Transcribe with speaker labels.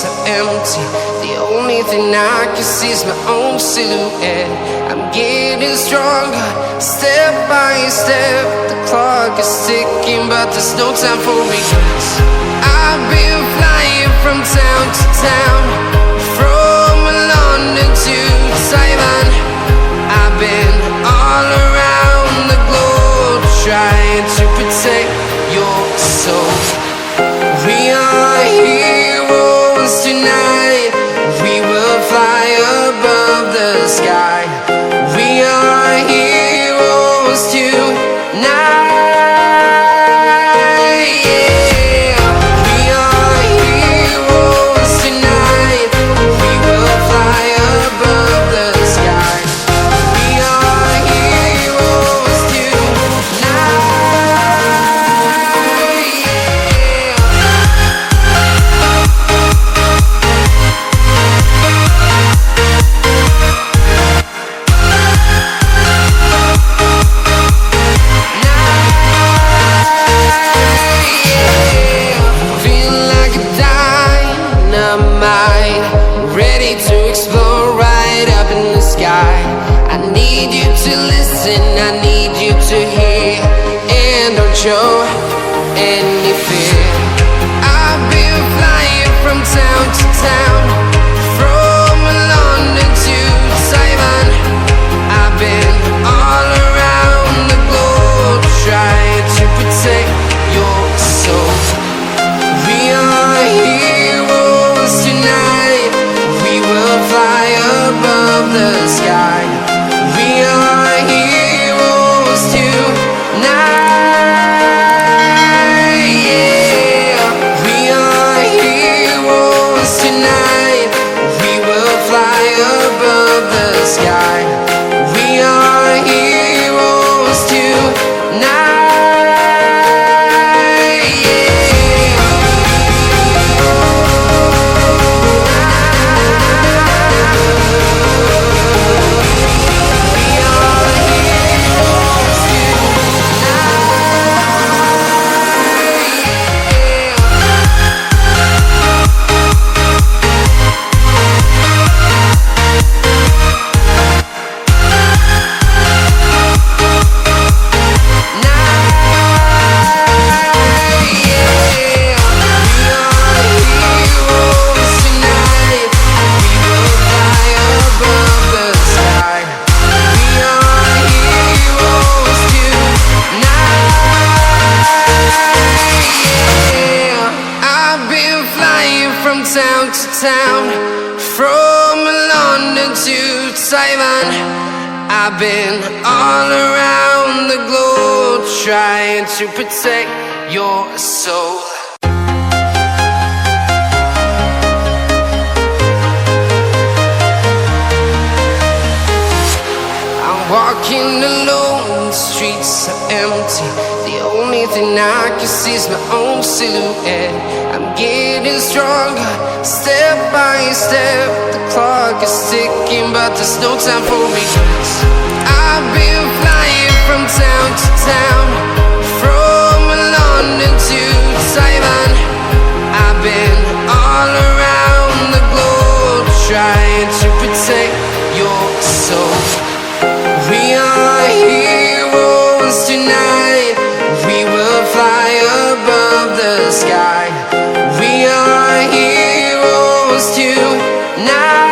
Speaker 1: are empty. The only thing I can see is my own silhouette. I'm getting stronger, step by step. The clock is ticking, but there's no time for regrets. I've been flying from town to town, from London to Taiwan. I've been all around the globe, trying to protect your soul. We are heroes tonight. We will fly above the sky. We are heroes tonight. Show any fear. I've been flying from town to town, from London to Taiwan. I've been all around the globe, trying to protect your soul. We are heroes tonight. We will fly above the sky. We are heroes tonight. Town to town, from London to Taiwan. I've been all around the globe, trying to protect your soul. I'm walking alone, the streets are empty. The only thing I can see is my own silhouette. I'm getting stronger, step by step. The clock is ticking, but there's no time for regrets. I've been flying from town to town, from London to Taiwan. I've been all around the globe, trying to protect your soul. We are heroes tonight. We will fly above the sky. We are heroes tonight.